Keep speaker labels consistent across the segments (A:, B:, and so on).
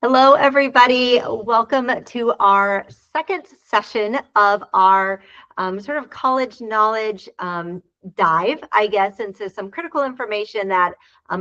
A: Hello, everybody. Welcome to our second session of our sort of college knowledge dive, I guess, into some critical information that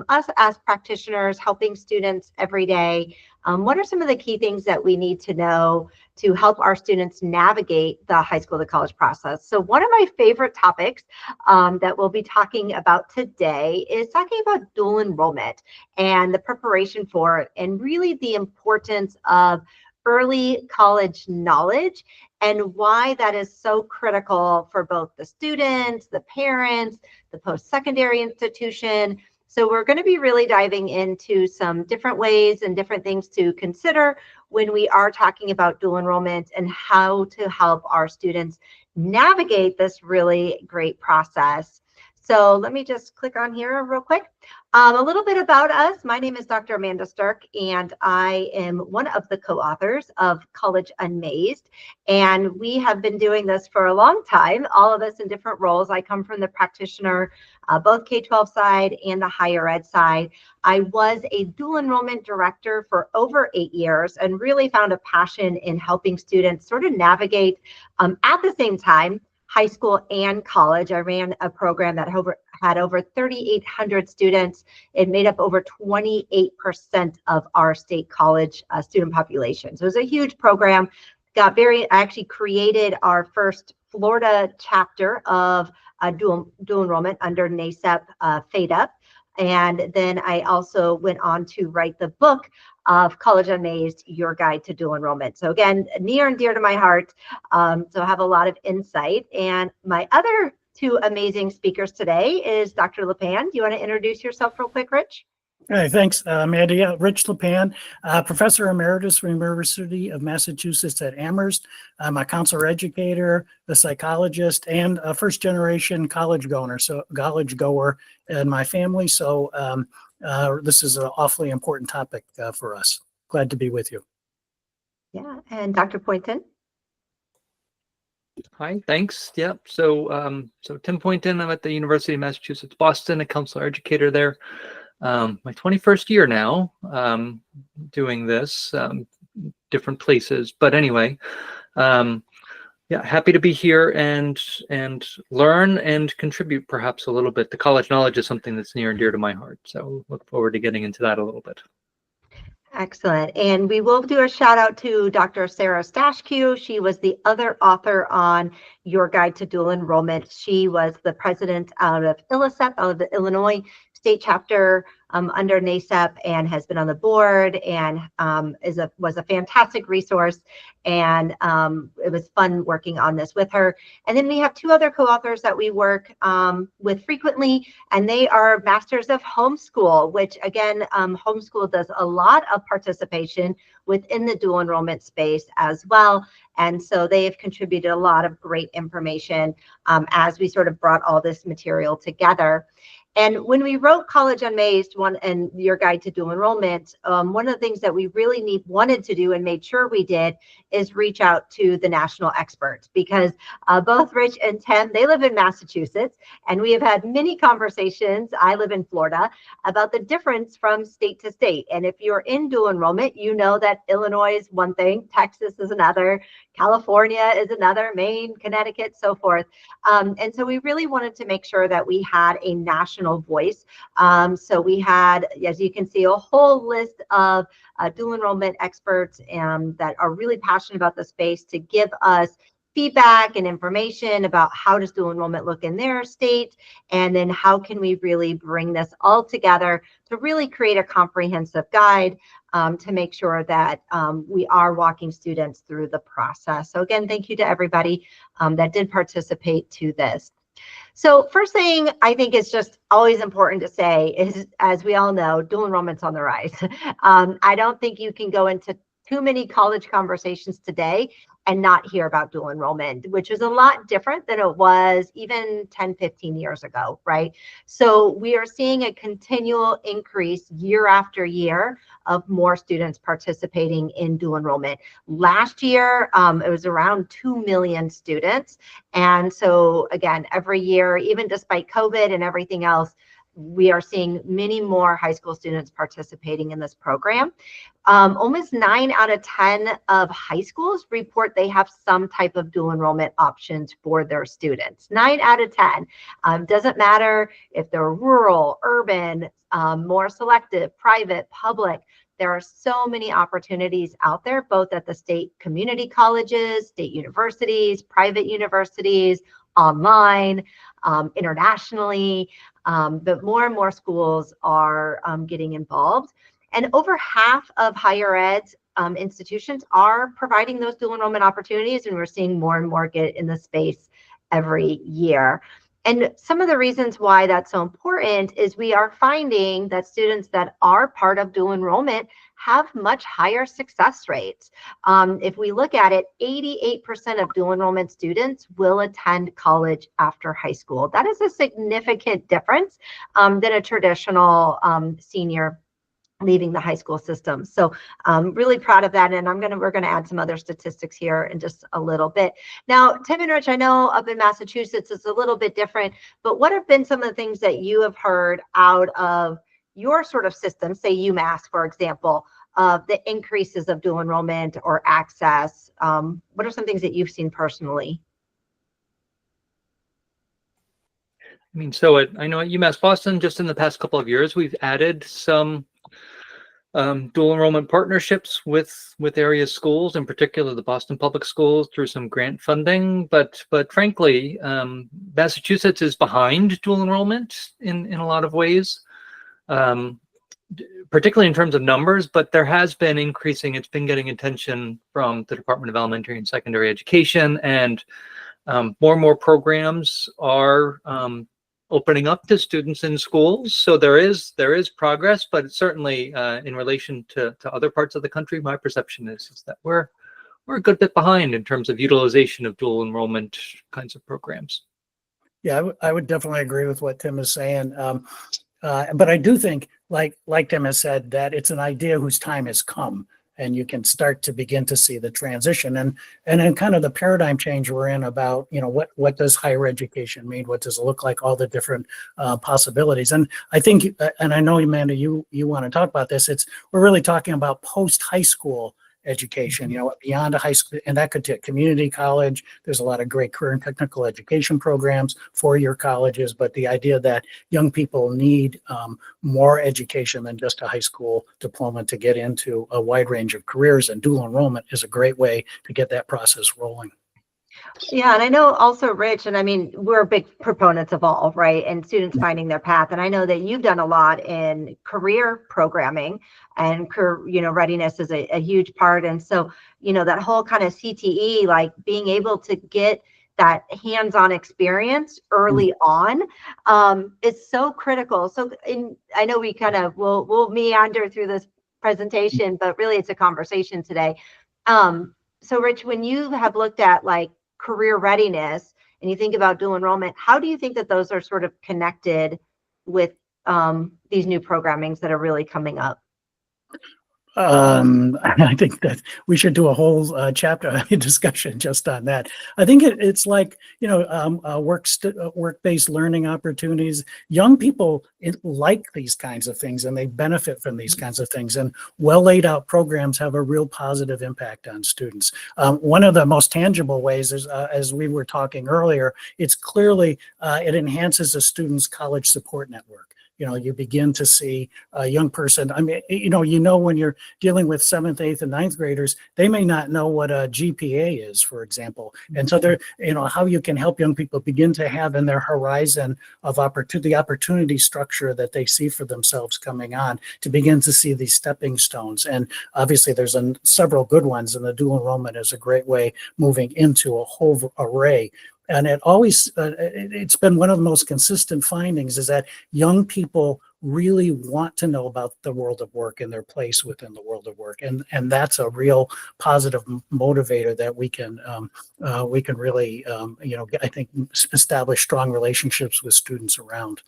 A: us as practitioners helping students every day. What are some of the key things that we need to know to help our students navigate the high school to college process? So one of my favorite topics that we'll be talking about today is talking about dual enrollment and the preparation for it, and really the importance of early college knowledge and why that is so critical for both the students, the parents, the post-secondary institution. So we're going to be really diving into some different ways and different things to consider when we are talking about dual enrollment and how to help our students navigate this really great process. So let me just click on here real quick. A little bit about us. My name is Dr. Amanda Sterk, and I am one of the co-authors of College UnMazed. And we have been doing this for a long time, all of us in different roles. I come from the practitioner, both K-12 side and the higher ed side. I was a dual enrollment director for over 8 years and really found a passion in helping students sort of navigate at the same time high school and college. I ran a program that had over 3,800 students. It made up over 28% of our state college student population. So it was a huge program. I actually created our first Florida chapter of dual enrollment under NASEP FADEP. And then I also went on to write the book of College UnMazed, Your Guide to Dual Enrollment. So again, near and dear to my heart. So I have a lot of insight. And my other two amazing speakers today is Dr. Lapan. Do you want to introduce yourself real quick, Rich?
B: Hey, thanks, Amanda. Yeah, Rich Lapan, Professor Emeritus from the University of Massachusetts at Amherst. I'm a counselor educator, a psychologist, and a first-generation college goer in my family. So this is an awfully important topic for us. Glad to be with you.
A: Yeah, and Dr. Poynton.
C: Hi, thanks. Yep. So Tim Poynton. I'm at the University of Massachusetts Boston, a counselor educator there. My 21st year now, doing this, different places. But anyway, yeah, happy to be here and learn and contribute perhaps a little bit. The college knowledge is something that's near and dear to my heart. So look forward to getting into that a little bit.
A: Excellent. And we will do a shout out to Dr. Sarah Stashkew. She was the other author on Your Guide to Dual Enrollment. She was the president out of ILLICEP, out of the Illinois state chapter under NASEP, and has been on the board and was a fantastic resource. And it was fun working on this with her. And then we have two other co-authors that we work with frequently, and they are Masters of Homeschool, which again, homeschool does a lot of participation within the dual enrollment space as well. And so they have contributed a lot of great information as we sort of brought all this material together. And when we wrote College UnMazed and Your Guide to Dual Enrollment, one of the things that we really wanted to do and made sure we did is reach out to the national experts, because both Rich and Tim, they live in Massachusetts, and we have had many conversations, I live in Florida, about the difference from state to state. And if you're in dual enrollment, you know that Illinois is one thing, Texas is another, California is another, Maine, Connecticut, so forth. And so we really wanted to make sure that we had a national voice. So we had, as you can see, a whole list of dual enrollment experts that are really passionate about the space to give us feedback and information about how does dual enrollment look in their state, and then how can we really bring this all together to really create a comprehensive guide to make sure that we are walking students through the process. So again, thank you to everybody that did participate to this. So first thing I think is just always important to say is, as we all know, dual enrollment's on the rise. I don't think you can go into too many college conversations today and not hear about dual enrollment, which is a lot different than it was even 10, 15 years ago, right? So we are seeing a continual increase year after year of more students participating in dual enrollment. Last year, it was around 2 million students. And so again, every year, even despite COVID and everything else, we are seeing many more high school students participating in this program. Almost 9 out of 10 of high schools report they have some type of dual enrollment options for their students. 9 out of 10. Doesn't matter if they're rural, urban, more selective, private, public. There are so many opportunities out there, both at the state community colleges, state universities, private universities, online, internationally, but more and more schools are getting involved. And over half of higher ed institutions are providing those dual enrollment opportunities, and we're seeing more and more get in the space every year. And some of the reasons why that's so important is we are finding that students that are part of dual enrollment have much higher success rates. If we look at it, 88% of dual enrollment students will attend college after high school. That is a significant difference than a traditional senior leaving the high school system. So I'm really proud of that. And we're gonna add some other statistics here in just a little bit. Now, Tim and Rich, I know up in Massachusetts it's a little bit different, but what have been some of the things that you have heard out of your sort of system, say UMass, for example, of the increases of dual enrollment or access? What are some things that you've seen personally?
C: I mean, so I know at UMass Boston, just in the past couple of years, we've added some dual enrollment partnerships with area schools, in particular the Boston Public Schools, through some grant funding. But frankly, Massachusetts is behind dual enrollment in a lot of ways, particularly in terms of numbers. But there has been increasing. It's been getting attention from the Department of Elementary and Secondary Education, and more and more programs are opening up to students in schools. So there is progress, but certainly in relation to other parts of the country, my perception is that we're a good bit behind in terms of utilization of dual enrollment kinds of programs.
B: Yeah, I would definitely agree with what Tim is saying. But I do think, like Tim has said, that it's an idea whose time has come, and you can start to begin to see the transition and then kind of the paradigm change we're in about, what does higher education mean? What does it look like? All the different possibilities. And I think, and I know, Amanda, you want to talk about this. We're really talking about post-high school education, beyond a high school, and that could take community college. There's a lot of great career and technical education programs, four-year colleges, but the idea that young people need more education than just a high school diploma to get into a wide range of careers, and dual enrollment is a great way to get that process rolling.
A: Yeah, and I know also, Rich, and I mean, we're big proponents of all, right? And students finding their path. And I know that you've done a lot in career programming, and readiness is a huge part. And so, that whole kind of CTE, like being able to get that hands-on experience early on is so critical. So I know we kind of we'll meander through this presentation, but really it's a conversation today. So Rich, when you have looked at like career readiness and you think about dual enrollment, how do you think that those are sort of connected with these new programmings that are really coming up?
B: I think that we should do a whole chapter discussion just on that. I think it's like, work-based learning opportunities. Young people like these kinds of things, and they benefit from these kinds of things. And well laid out programs have a real positive impact on students. One of the most tangible ways is, as we were talking earlier, it's clearly, it enhances a student's college support network. You begin to see a young person. I mean, when you're dealing with 7th, 8th, and 9th graders, they may not know what a GPA is, for example. And so how you can help young people begin to have in their horizon of the opportunity structure that they see for themselves coming on, to begin to see these stepping stones. And obviously there's several good ones, and the dual enrollment is a great way moving into a whole array. And it's been one of the most consistent findings is that young people really want to know about the world of work and their place within the world of work. And that's a real positive motivator that we can really, I think, establish strong relationships with students around.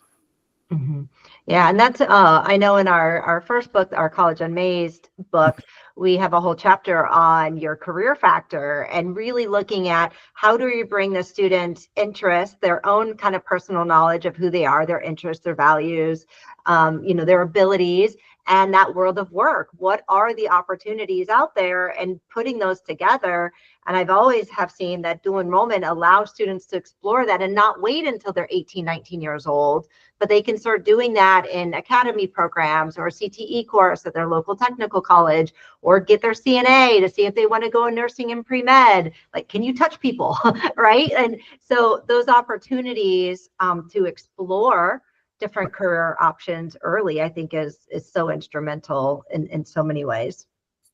A: Mm-hmm. Yeah, and that's I know in our first book, our College UnMazed book, we have a whole chapter on your career factor and really looking at how do you bring the student interest, their own kind of personal knowledge of who they are, their interests, their values, their abilities, and that world of work. What are the opportunities out there, and putting those together. And I've always have seen that dual enrollment allows students to explore that and not wait until they're 18, 19 years old, but they can start doing that in academy programs or a CTE course at their local technical college, or get their CNA to see if they want to go in nursing and pre-med. Like, can you touch people, right? And so those opportunities to explore different career options early, I think is so instrumental in so many ways.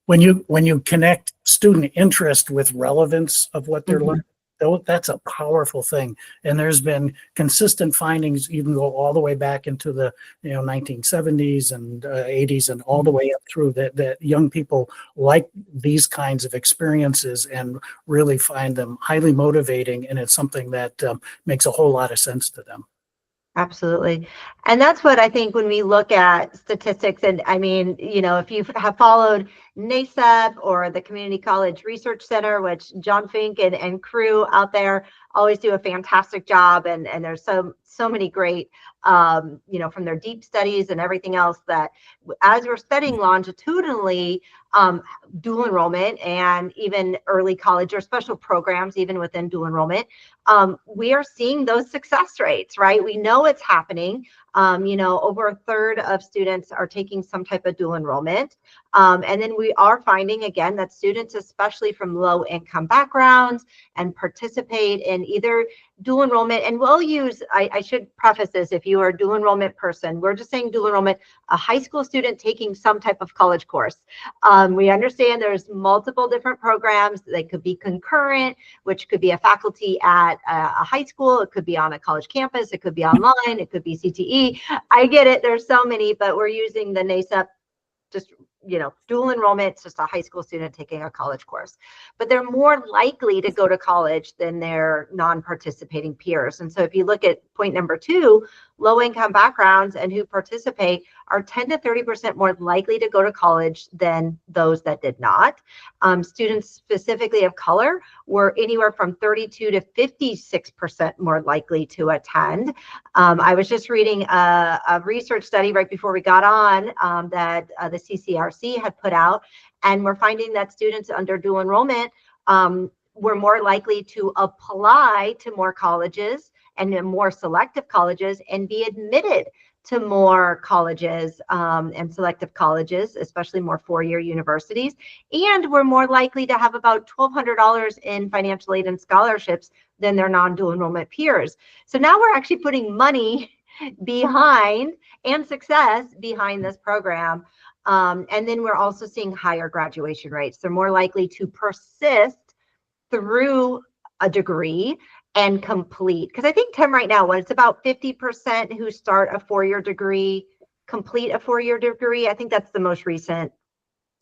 B: When you connect student interest with relevance of what they're learning, that's a powerful thing. And there's been consistent findings, even go all the way back into the 1970s and 80s and all the way up through that young people like these kinds of experiences and really find them highly motivating. And it's something that makes a whole lot of sense to them.
A: Absolutely. And that's what I think when we look at statistics, and I mean, if you have followed NACEP or the Community College Research Center, which John Fink and crew out there always do a fantastic job. And there's so many great, from their deep studies and everything else, that as we're studying longitudinally, dual enrollment and even early college or special programs, even within dual enrollment, we are seeing those success rates, right? We know it's happening. Over a third of students are taking some type of dual enrollment. And then we are finding, again, that students, especially from low income backgrounds, and participate in either dual enrollment. And we'll use, I should preface this, if you are a dual enrollment person, we're just saying dual enrollment, a high school student taking some type of college course. We understand there's multiple different programs. They could be concurrent, which could be a faculty at a high school. It could be on a college campus. It could be online. It could be CTE. I get it. There's so many, but we're using the NACEP, just, dual enrollment. It's just a high school student taking a college course, but they're more likely to go to college than their non-participating peers. And so if you look at point number 2, low income backgrounds and who participate are 10 to 30% more likely to go to college than those that did not. Students specifically of color were anywhere from 32 to 56% more likely to attend. I was just reading a research study right before we got on that the CCRC had put out, and we're finding that students under dual enrollment were more likely to apply to more colleges and more selective colleges and be admitted to more colleges and selective colleges, especially more four-year universities. And we're more likely to have about $1,200 in financial aid and scholarships than their non-dual enrollment peers. So now we're actually putting money behind and success behind this program. And then we're also seeing higher graduation rates. They're more likely to persist through a degree and complete. Because I think, Tim, right now, it's about 50% who start a four-year degree, complete a four-year degree. I think that's the most recent.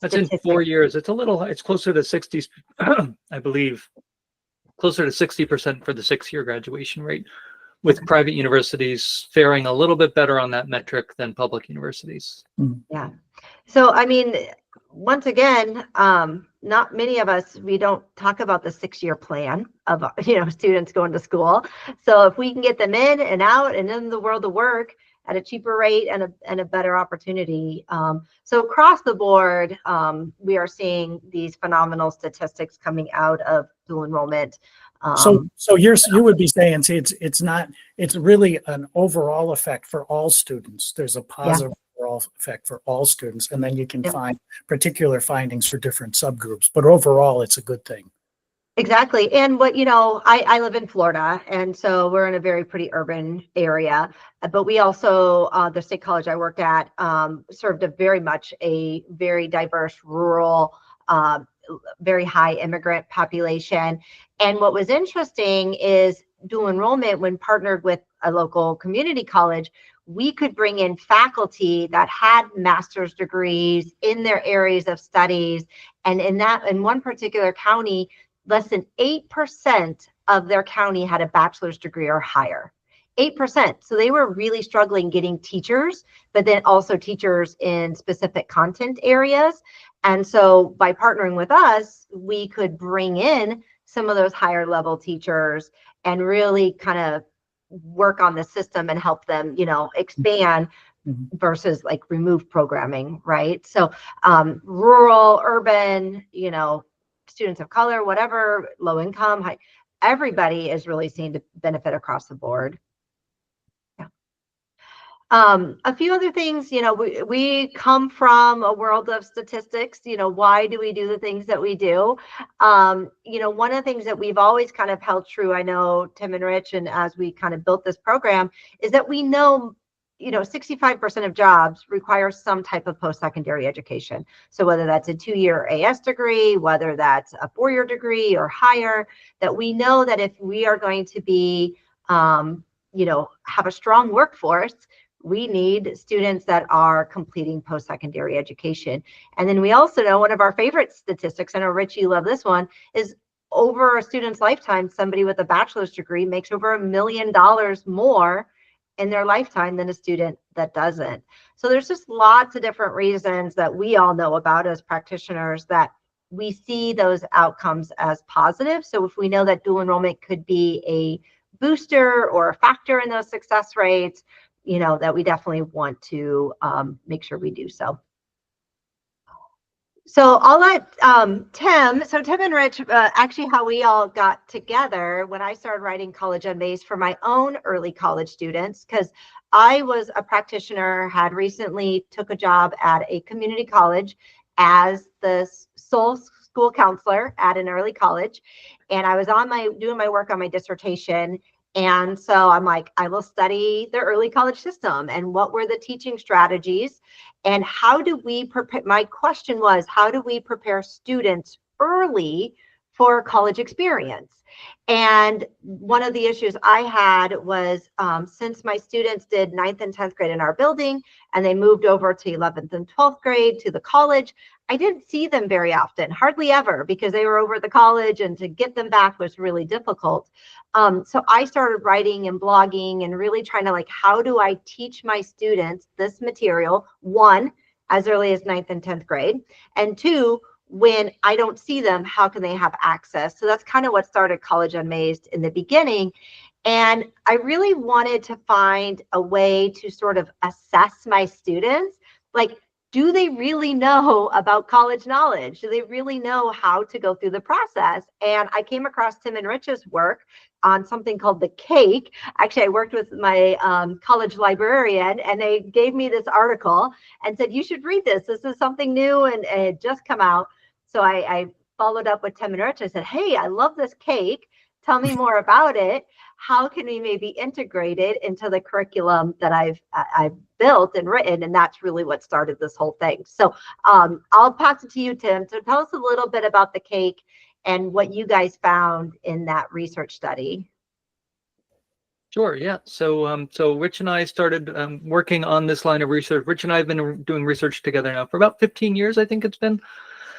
C: That's statistic. In 4 years. It's closer to 60, I believe, closer to 60% for the 6-year graduation rate, with private universities faring a little bit better on that metric than public universities.
A: Yeah. So, I mean, once again, not many of us, we don't talk about the 6-year plan of, students going to school. So if we can get them in and out and in the world of work at a cheaper rate and a better opportunity. So across the board, we are seeing these phenomenal statistics coming out of dual enrollment.
B: So you would be saying, see, it's really an overall effect for all students. There's a positive overall effect for all students, and then you can find particular findings for different subgroups, but overall it's a good thing.
A: Exactly. And what, I live in Florida, and so we're in a very pretty urban area, but we also, the state college I worked at, served a very diverse rural, very high immigrant population. And what was interesting is dual enrollment, when partnered with a local community college, we could bring in faculty that had master's degrees in their areas of studies. And in one particular county, less than 8% of their county had a bachelor's degree or higher. 8%. So they were really struggling getting teachers, but then also teachers in specific content areas. And so by partnering with us, we could bring in some of those higher level teachers and really kind of work on the system and help them, expand versus like remove programming, right? So rural, urban, students of color, whatever, low income, high, everybody is really seen to benefit across the board. A few other things, we come from a world of statistics. Why do we do the things that we do? One of the things that we've always kind of held true, I know Tim and Rich, and as we kind of built this program, is that we know 65% of jobs require some type of post-secondary education. So whether that's a 2-year AS degree, whether that's a 4-year degree or higher, that we know that if we are going to be, have a strong workforce, we need students that are completing post-secondary education. And then we also know one of our favorite statistics, I know Rich, you love this one, is over a student's lifetime, somebody with a bachelor's degree makes over $1 million more in their lifetime than a student that doesn't. So there's just lots of different reasons that we all know about as practitioners that we see those outcomes as positive. So if we know that dual enrollment could be a booster or a factor in those success rates, that we definitely want to make sure we do so. So I'll let Tim and Rich, actually how we all got together when I started writing College UnMazed for my own early college students, because I was a practitioner, had recently took a job at a community college as the sole school counselor at an early college. And I was doing my work on my dissertation. And so I'm like, I will study the early college system and what were the teaching strategies and how do we prepare? My question was, how do we prepare students early for college experience? And one of the issues I had was since my students did 9th and 10th grade in our building and they moved over to 11th and 12th grade to the college, I didn't see them very often, hardly ever, because they were over at the college and to get them back was really difficult. So I started writing and blogging and really trying to how do I teach my students this material, one, as early as 9th and 10th grade, and two, when I don't see them, how can they have access? So that's kind of what started College UnMazed in the beginning. And I really wanted to find a way to sort of assess my students, do they really know about college knowledge? Do they really know how to go through the process? And I came across Tim and Rich's work on something called the cake. Actually, I worked with my college librarian and they gave me this article and said, you should read this. This is something new and it had just come out. So I followed up with Tim and Rich. I said, hey, I love this cake. Tell me more about it. How can we maybe integrate it into the curriculum that I've built and written? And that's really what started this whole thing. So I'll pass it to you, Tim. So tell us a little bit about the cake and what you guys found in that research study.
C: Sure, yeah. So Rich and I started working on this line of research. Rich and I have been doing research together now for about 15 years, I think it's been.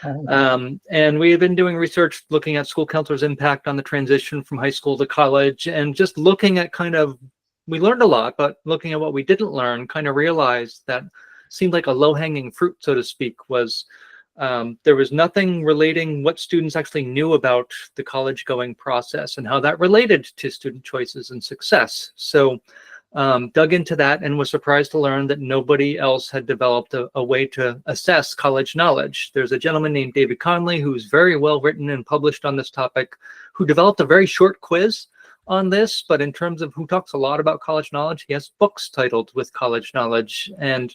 C: And we have been doing research looking at school counselors' impact on the transition from high school to college, and just looking at we learned a lot, but looking at what we didn't learn, kind of realized that seemed like a low-hanging fruit, so to speak, was there was nothing relating what students actually knew about the college-going process and how that related to student choices and success. So dug into that and was surprised to learn that nobody else had developed a way to assess college knowledge. There's a gentleman named David Conley who's very well written and published on this topic, who developed a very short quiz on this, but in terms of who talks a lot about college knowledge, he has books titled with college knowledge, and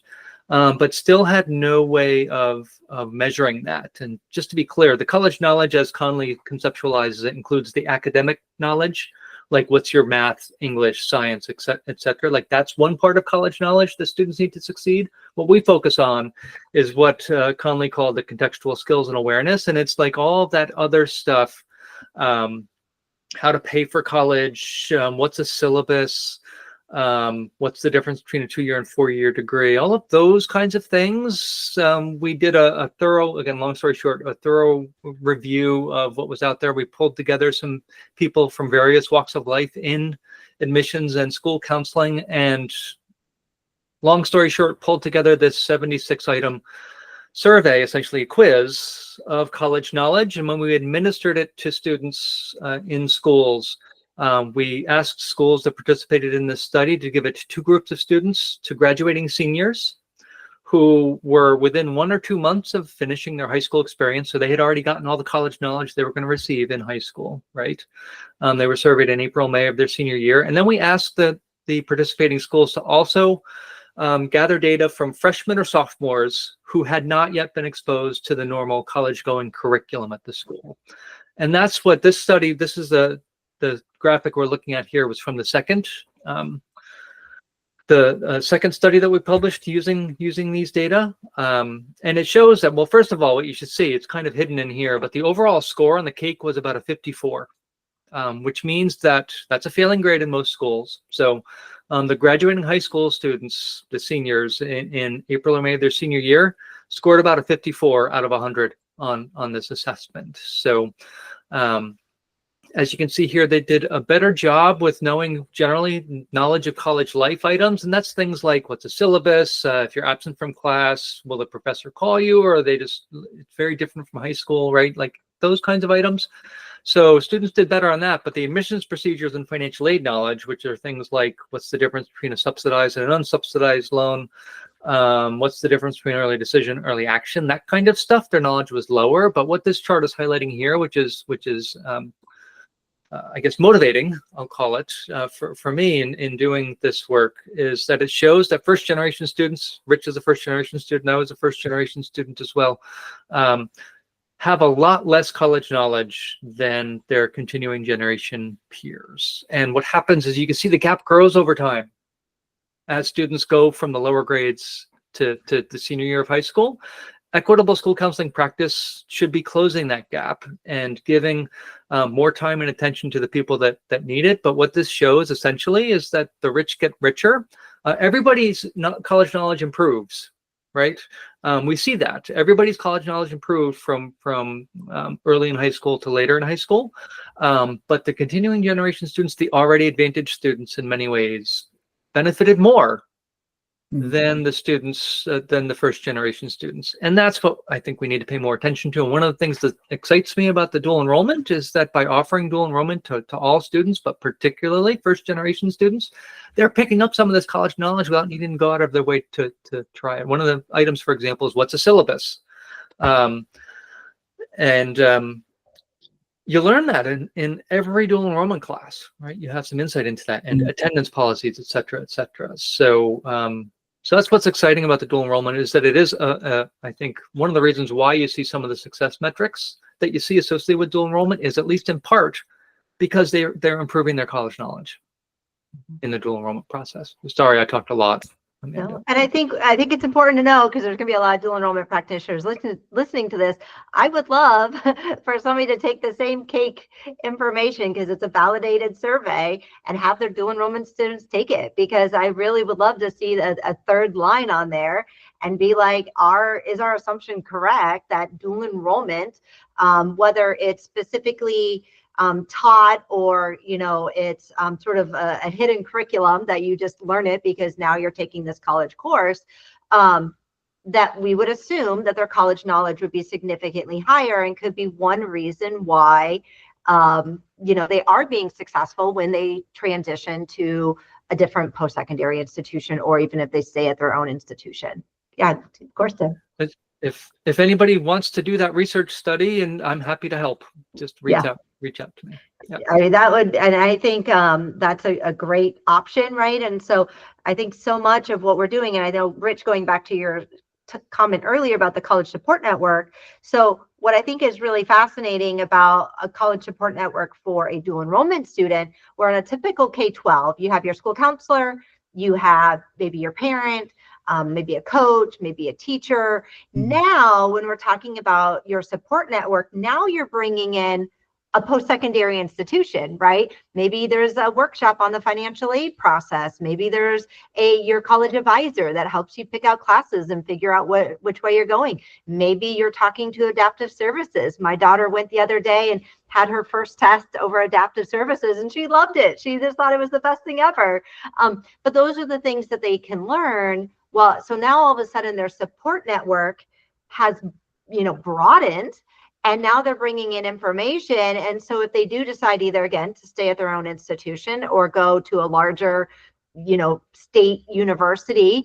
C: but still had no way of measuring that. And just to be clear, the college knowledge as Conley conceptualizes it includes the academic knowledge, like what's your math, English, science, et cetera. Like that's one part of college knowledge that students need to succeed. What we focus on is what Conley called the contextual skills and awareness. And it's like all of that other stuff, how to pay for college, what's a syllabus, what's the difference between a 2-year and 4-year degree, all of those kinds of things. We did a thorough, again, long story short, a thorough review of what was out there. We pulled together some people from various walks of life in admissions and school counseling, and long story short, pulled together this 76 item survey, essentially a quiz of college knowledge. And when we administered it to students in schools, we asked schools that participated in this study to give it to two groups of students, to graduating seniors who were within 1 or 2 months of finishing their high school experience. So they had already gotten all the college knowledge they were going to receive in high school, right? They were surveyed in April, May of their senior year. And then we asked the participating schools to also gather data from freshmen or sophomores who had not yet been exposed to the normal college-going curriculum at the school. And that's what this study, this is the graphic we're looking at here, was from the second study that we published using these data. And it shows that, well, first of all, what you should see, it's kind of hidden in here, but the overall score on the cake was about a 54, which means that that's a failing grade in most schools. So the graduating high school students, the seniors in April or May of their senior year, scored about a 54 out of 100 on this assessment. So as you can see here, they did a better job with knowing generally knowledge of college life items. And that's things like, what's a syllabus? If you're absent from class, will the professor call you? Or are they just, it's very different from high school, right? Like those kinds of items. So students did better on that, but the admissions procedures and financial aid knowledge, which are things like, what's the difference between a subsidized and an unsubsidized loan? What's the difference between early decision, early action, that kind of stuff, their knowledge was lower. But what this chart is highlighting here, which is I guess motivating, I'll call it, for me in doing this work, is that it shows that first generation students, Rich is a first generation student, I was a first generation student as well, have a lot less college knowledge than their continuing generation peers. And what happens is you can see the gap grows over time as students go from the lower grades to the senior year of high school. Equitable school counseling practice should be closing that gap and giving more time and attention to the people that need it. But what this shows essentially is that the rich get richer. Everybody's college knowledge improves, right? We see that everybody's college knowledge improved from early in high school to later in high school. But the continuing generation students, the already advantaged students in many ways, benefited more than the students, than the first generation students. And that's what I think we need to pay more attention to. And one of the things that excites me about the dual enrollment is that by offering dual enrollment to all students, but particularly first generation students, they're picking up some of this college knowledge without needing to go out of their way to try it. One of the items, for example, is what's a syllabus? You learn that in every dual enrollment class, right? You have some insight into that, and attendance policies, et cetera, et cetera. So that's what's exciting about the dual enrollment, is that it is, I think, one of the reasons why you see some of the success metrics that you see associated with dual enrollment is at least in part because they're improving their college knowledge in the dual enrollment process. Sorry, I talked a lot.
A: No. And I think it's important to know, because there's going to be a lot of dual enrollment practitioners listening to this. I would love for somebody to take the same cake information, because it's a validated survey, and have their dual enrollment students take it, because I really would love to see a third line on there and be like, is our assumption correct that dual enrollment, whether it's specifically taught, or it's sort of a hidden curriculum that you just learn it because now you're taking this college course, that we would assume that their college knowledge would be significantly higher, and could be one reason why they are being successful when they transition to a different post-secondary institution, or even if they stay at their own institution. Yeah, of course, Tim.
C: If anybody wants to do that research study, and I'm happy to help, just reach out to me. Yeah.
A: I mean, and I think that's a great option, right? And so I think so much of what we're doing, and I know, Rich, going back to your comment earlier about the college support network. So what I think is really fascinating about a college support network for a dual enrollment student, where in a typical K-12, you have your school counselor, you have maybe your parent, maybe a coach, maybe a teacher. Now, when we're talking about your support network, now you're bringing in a post-secondary institution, right? Maybe there's a workshop on the financial aid process. Maybe there's your college advisor that helps you pick out classes and figure out which way you're going. Maybe you're talking to adaptive services. My daughter went the other day and had her first test over adaptive services, and she loved it. She just thought it was the best thing ever. But those are the things that they can learn. Well, so now all of a sudden their support network has, broadened, and now they're bringing in information. And so if they do decide either, again, to stay at their own institution or go to a larger, state university,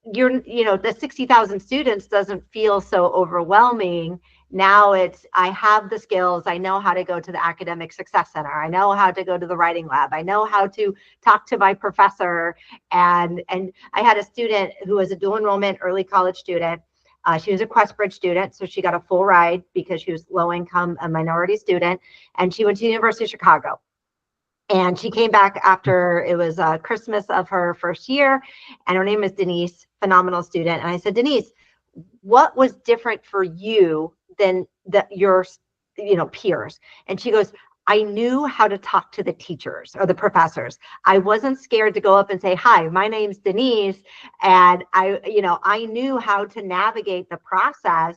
A: the 60,000 students doesn't feel so overwhelming. Now it's, I have the skills. I know how to go to the academic success center. I know how to go to the writing lab. I know how to talk to my professor. And I had a student who was a dual enrollment early college student. She was a Questbridge student, so she got a full ride because she was low income, a minority student, and she went to the University of Chicago. And she came back after it was Christmas of her first year, and her name is Denise, phenomenal student. And I said, Denise, what was different for you than your peers? And she goes, I knew how to talk to the teachers or the professors. I wasn't scared to go up and say, hi, my name's Denise. And I knew how to navigate the process.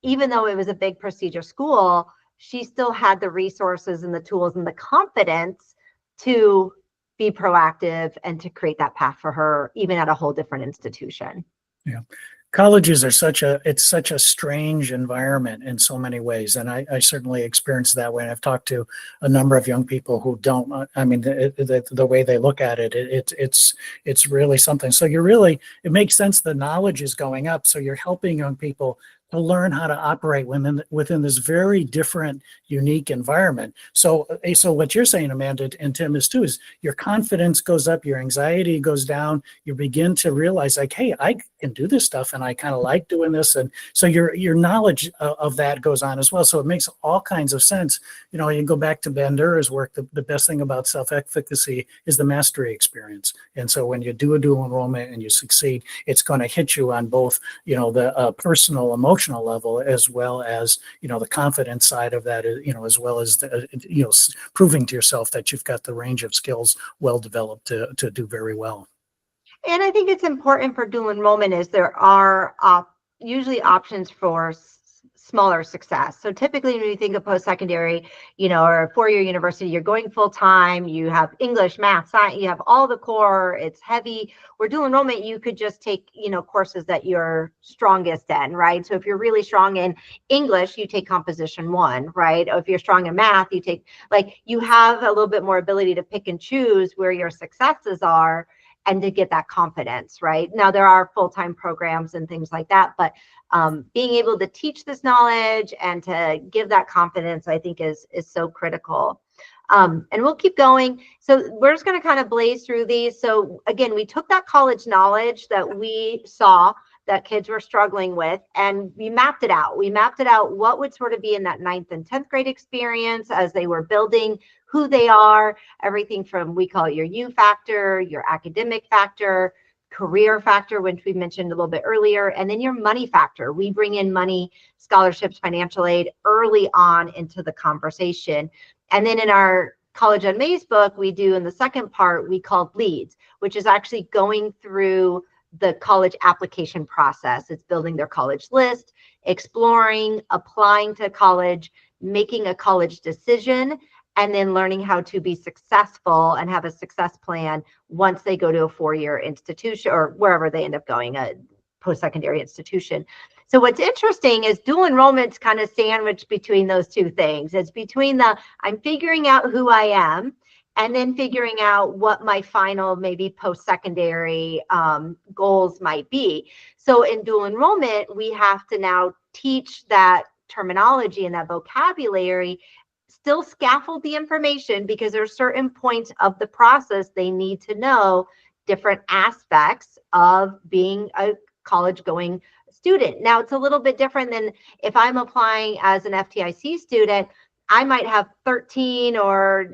A: Even though it was a big prestigious school, she still had the resources and the tools and the confidence to be proactive and to create that path for her, even at a whole different institution.
B: Yeah. Colleges are such a strange environment in so many ways. And I certainly experienced that way. I've talked to a number of young people who don't, the way they look at it, it's really something. So it makes sense the knowledge is going up. So you're helping young people to learn how to operate within this very different, unique environment. So what you're saying, Amanda and Tim, is your confidence goes up, your anxiety goes down, you begin to realize like, hey, I can do this stuff and I kind of like doing this. And so your knowledge of that goes on as well. So it makes all kinds of sense. You go back to Ben Durer's work, the best thing about self-efficacy is the mastery experience. And so when you do a dual enrollment and you succeed, it's going to hit you on both, the personal, emotional level, as well as, the confidence side of that, as well as, proving to yourself that you've got the range of skills well developed to do very well.
A: And I think it's important for dual enrollment is there are usually options for smaller success. So typically when you think of post-secondary, or a four-year university, you're going full-time, you have English, math, science, you have all the core, it's heavy. Where dual enrollment, you could just take, courses that you're strongest in, right? So if you're really strong in English, you take composition 1, right? Or if you're strong in math, you have a little bit more ability to pick and choose where your successes are and to get that confidence, right? Now there are full-time programs and things like that, but being able to teach this knowledge and to give that confidence, I think is so critical. And we'll keep going. So we're just going to kind of blaze through these. So again, we took that college knowledge that we saw that kids were struggling with, and we mapped it out. We mapped it out what would sort of be in that 9th and 10th grade experience as they were building who they are, everything from, we call it your U factor, your academic factor, career factor, which we mentioned a little bit earlier, and then your money factor. We bring in money, scholarships, financial aid early on into the conversation. And then in our College UnMazed book, we do in the second part, we call leads, which is actually going through the college application process. It's building their college list, exploring, applying to college, making a college decision, and then learning how to be successful and have a success plan once they go to a four-year institution or wherever they end up going, a post-secondary institution. So what's interesting is dual enrollment's kind of sandwiched between those two things. It's between I'm figuring out who I am and then figuring out what my final maybe post-secondary goals might be. So in dual enrollment, we have to now teach that terminology and that vocabulary, still scaffold the information because there are certain points of the process they need to know different aspects of being a college-going student. Now, it's a little bit different than if I'm applying as an FTIC student. I might have 13 or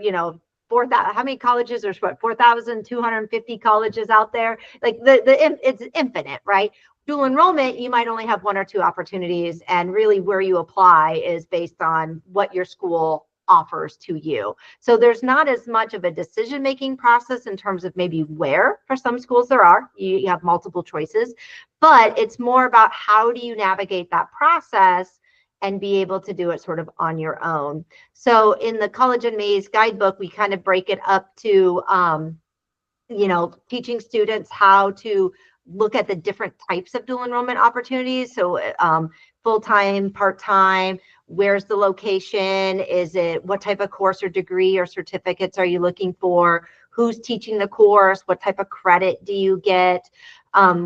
A: 4,000. How many colleges? There's 4,250 colleges out there. Like it's infinite, right? Dual enrollment, you might only have one or two opportunities, and really where you apply is based on what your school offers to you. So there's not as much of a decision-making process in terms of maybe where. For some schools there are, you have multiple choices, but it's more about how do you navigate that process and be able to do it sort of on your own. So in the College UnMazed guidebook, we kind of break it up to, teaching students how to look at the different types of dual enrollment opportunities. So full-time, part-time, where's the location? Is it, what type of course or degree or certificates are you looking for? Who's teaching the course? What type of credit do you get?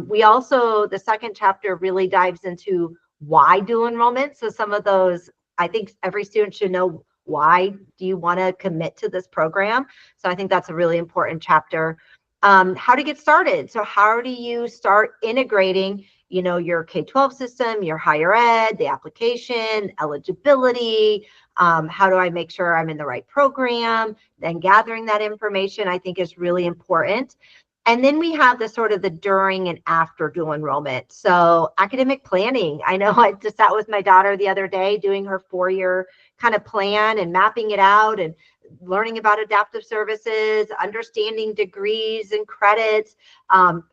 A: We also, the second chapter really dives into why dual enrollment. So some of those, I think every student should know, why do you want to commit to this program? So I think that's a really important chapter. How to get started. So how do you start integrating, you know, your K-12 system, your higher ed, the application, eligibility, how do I make sure I'm in the right program? Then gathering that information, I think, is really important. And then we have the sort of the during and after dual enrollment. So academic planning. I know I just sat with my daughter the other day doing her 4-year kind of plan and mapping it out and learning about adaptive services, understanding degrees and credits,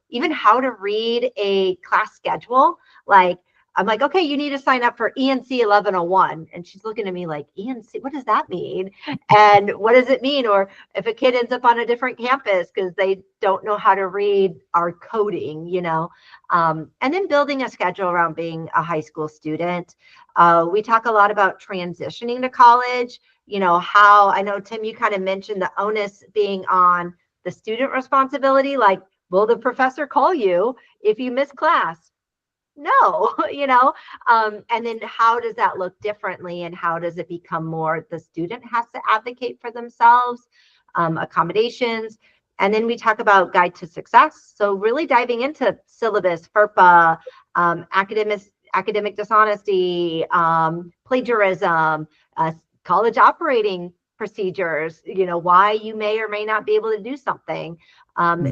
A: even how to read a class schedule. Like, I'm like, okay, you need to sign up for ENC 1101. And she's looking at me like, ENC, what does that mean? And what does it mean? Or if a kid ends up on a different campus because they don't know how to read our coding, you know, and then building a schedule around being a high school student. We talk a lot about transitioning to college, you know, how, I know, Tim, you kind of mentioned the onus being on the student responsibility. Like, will the professor call you if you miss class? No, you know, and then how does that look differently, and how does it become more the student has to advocate for themselves, accommodations. And then we talk about guide to success. So really diving into syllabus, FERPA, academic dishonesty, plagiarism, college operating procedures, you know, why you may or may not be able to do something,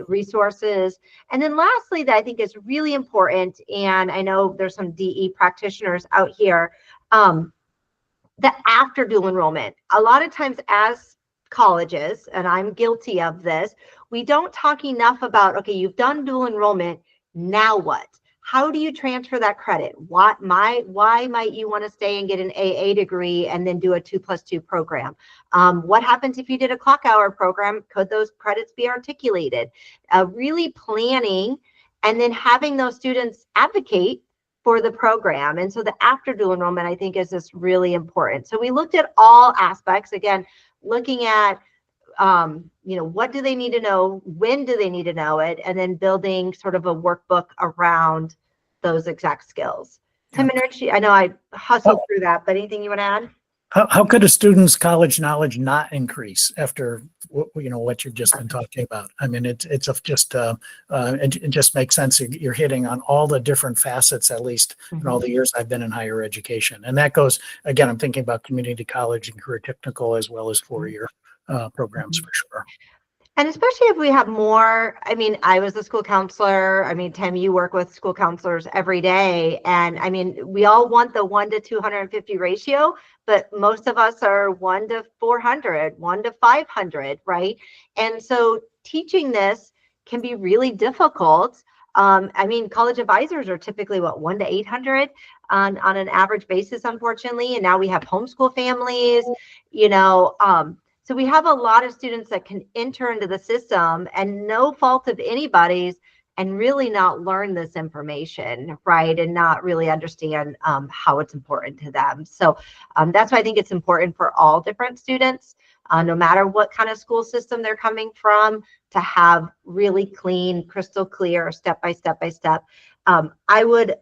A: resources. And then lastly, that I think is really important, and I know there's some DE practitioners out here, the after dual enrollment. A lot of times as colleges, and I'm guilty of this, we don't talk enough about, okay, you've done dual enrollment, now what? How do you transfer that credit? Why might you want to stay and get an AA degree and then do a 2+2 program? What happens if you did a clock hour program? Could those credits be articulated? Really planning, and then having those students advocate for the program. And so the after dual enrollment, I think, is just really important. So we looked at all aspects, again, looking at you know, what do they need to know? When do they need to know it? And then building sort of a workbook around those exact skills. Tim and Richie, I know I hustled through that, but anything you want to add?
B: How could a student's college knowledge not increase after, you know, what you've just been talking about? I mean, it just makes sense. You're hitting on all the different facets, at least in all the years I've been in higher education. And that goes, again, I'm thinking about community college and career technical, as well as 4-year programs for sure.
A: And especially if we have more, I mean, I was a school counselor. I mean, Tim, you work with school counselors every day. And I mean, we all want the 1 to 250 ratio, but most of us are 1 to 400, 1 to 500, right? And so teaching this can be really difficult. I mean, college advisors are typically what, 1 to 800 on an average basis, unfortunately. And now we have homeschool families, you know, so we have a lot of students that can enter into the system, and no fault of anybody's, and really not learn this information, right? And not really understand how it's important to them. So that's why I think it's important for all different students, no matter what kind of school system they're coming from, to have really clean, crystal clear, step by step by step. I would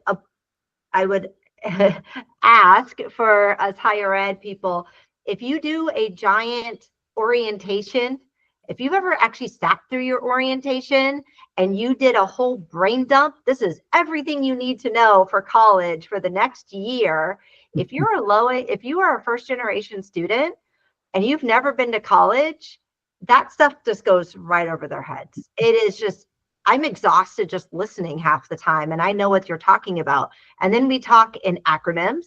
A: ask for us higher ed people, if you do a giant orientation, if you've ever actually sat through your orientation and you did a whole brain dump, this is everything you need to know for college for the next year. If you are a first generation student and you've never been to college, that stuff just goes right over their heads. It is just, I'm exhausted just listening half the time, and I know what you're talking about. And then we talk in acronyms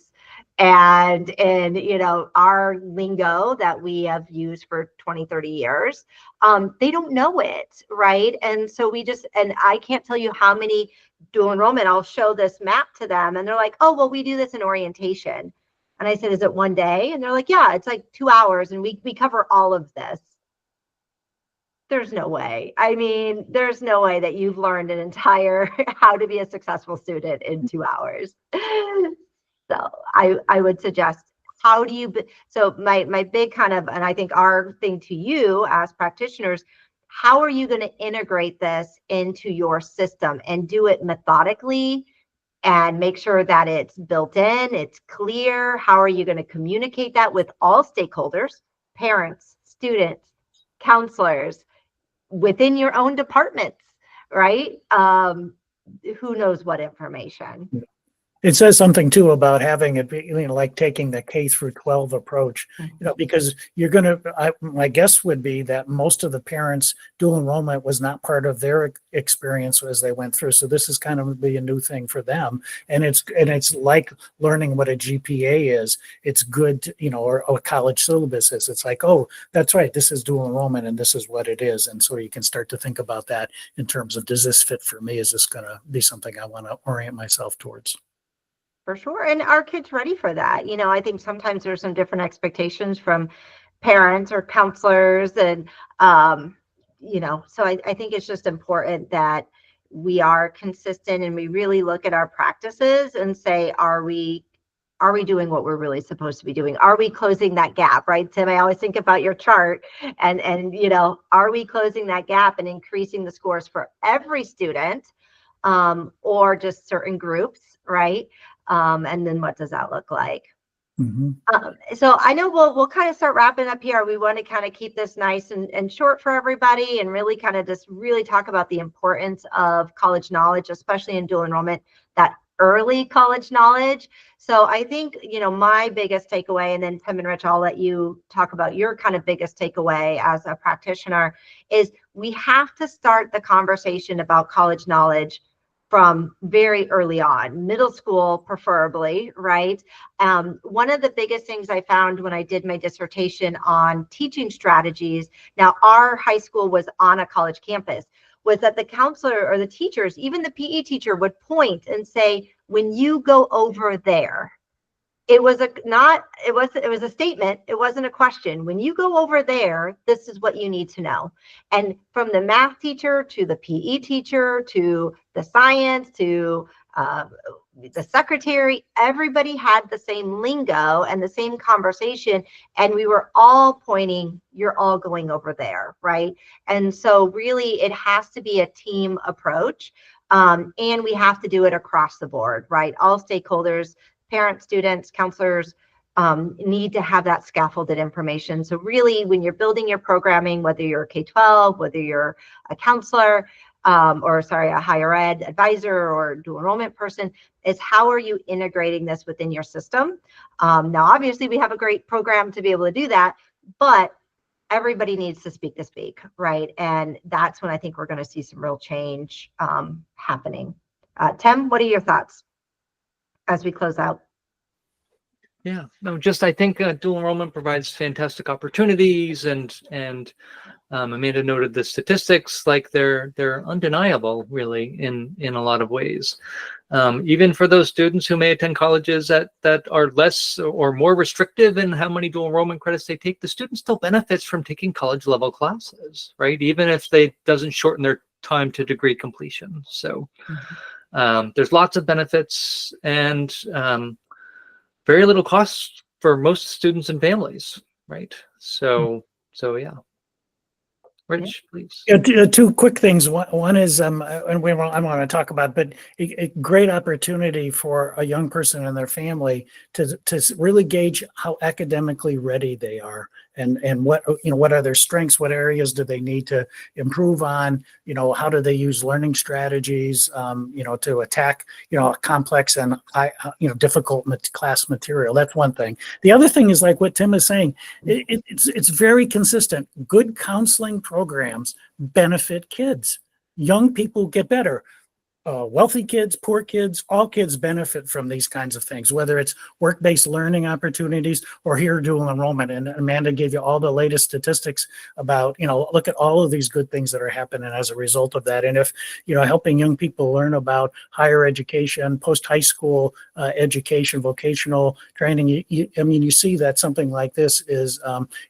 A: and in, you know, our lingo that we have used for 20, 30 years. They don't know it, right? And so we just, and I can't tell you how many dual enrollment, I'll show this map to them and they're like, oh, well, we do this in orientation. And I said, is it 1 day? And they're like, yeah, it's like 2 hours and we cover all of this. there's no way. I mean, there's no way that you've learned an entire how to be a successful student in 2 hours. So I would suggest, how do you, so my big kind of, and I think our thing to you as practitioners, how are you going to integrate this into your system and do it methodically and make sure that it's built in, it's clear? How are you going to communicate that with all stakeholders, parents, students, counselors, within your own departments, right? Who knows what information?
B: It says something too about having it be, like taking the K through 12 approach, because you're going to, my guess would be that most of the parents, dual enrollment was not part of their experience as they went through. So this is kind of be a new thing for them. And it's like learning what a GPA is. It's good, to, or a college syllabus is. It's like, oh, that's right. This is dual enrollment and this is what it is. And so you can start to think about that in terms of, does this fit for me? Is this going to be something I want to orient myself towards?
A: For sure. And are kids ready for that? I think sometimes there's some different expectations from parents or counselors. And, so I think it's just important that we are consistent and we really look at our practices and say, are we doing what we're really supposed to be doing? Are we closing that gap, right? Tim, I always think about your chart and are we closing that gap and increasing the scores for every student, or just certain groups, right? And then what does that look like? So I know we'll kind of start wrapping up here. We want to kind of keep this nice and short for everybody, and really kind of just really talk about the importance of college knowledge, especially in dual enrollment, that early college knowledge. So I think, my biggest takeaway, and then Tim and Rich, I'll let you talk about your kind of biggest takeaway as a practitioner, is we have to start the conversation about college knowledge from very early on, middle school preferably, right? One of the biggest things I found when I did my dissertation on teaching strategies, now our high school was on a college campus, was that the counselor or the teachers, even the PE teacher, would point and say, when you go over there, it was a statement. It wasn't a question. When you go over there, this is what you need to know. And from the math teacher to the PE teacher to the science to the secretary, everybody had the same lingo and the same conversation. And we were all pointing, you're all going over there, right? And so really it has to be a team approach. And we have to do it across the board, right? All stakeholders, parents, students, counselors need to have that scaffolded information. So really, when you're building your programming, whether you're a K-12, whether you're a counselor, a higher ed advisor or dual enrollment person, is how are you integrating this within your system? Now, obviously, we have a great program to be able to do that, but everybody needs to speak, right? And that's when I think we're going to see some real change happening. Tim, what are your thoughts as we close out?
C: Yeah, no, just I think dual enrollment provides fantastic opportunities, and Amanda noted the statistics, like they're undeniable, really, in a lot of ways. Even for those students who may attend colleges that are less or more restrictive in how many dual enrollment credits they take, the student still benefits from taking college level classes, right? Even if they doesn't shorten their time to degree completion. So there's lots of benefits and very little cost for most students and families, right? So yeah. Rich, please.
B: Yeah, two quick things. One is, and I want to talk about, but a great opportunity for a young person and their family to really gauge how academically ready they are, and what are their strengths, what areas do they need to improve on, how do they use learning strategies, to attack, complex and difficult class material. That's one thing. The other thing is, like what Tim is saying, it's very consistent. Good counseling programs benefit kids. Young people get better. wealthy kids, poor kids, all kids benefit from these kinds of things, whether it's work-based learning opportunities or here dual enrollment. And Amanda gave you all the latest statistics about, look at all of these good things that are happening as a result of that. And if, helping young people learn about higher education, post-high school education, vocational training, you see that something like this is,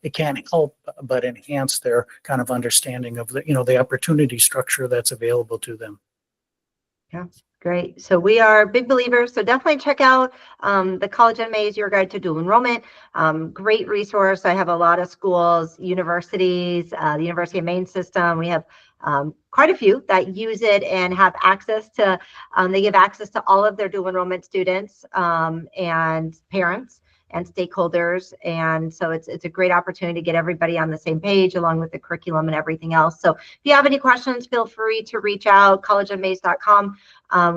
B: it can't help but enhance their kind of understanding of the opportunity structure that's available to them.
A: Yeah, great. So we are big believers. So definitely check out the College UnMazed, Your Guide to Dual Enrollment. Great resource. I have a lot of schools, universities, the University of Maine system. We have quite a few that use it and have access to, they give access to all of their dual enrollment students and parents and stakeholders. And so it's a great opportunity to get everybody on the same page along with the curriculum and everything else. So if you have any questions, feel free to reach out, collegeunmazed.com.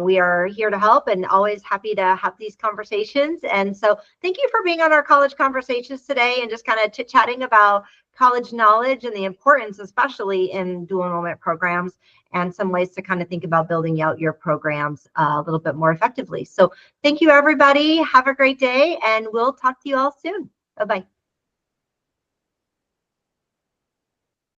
A: We are here to help and always happy to have these conversations. And so thank you for being on our college conversations today and just kind of chit-chatting about college knowledge and the importance, especially in dual enrollment programs, and some ways to kind of think about building out your programs a little bit more effectively. So thank you, everybody. Have a great day, and we'll talk to you all soon. Bye-bye.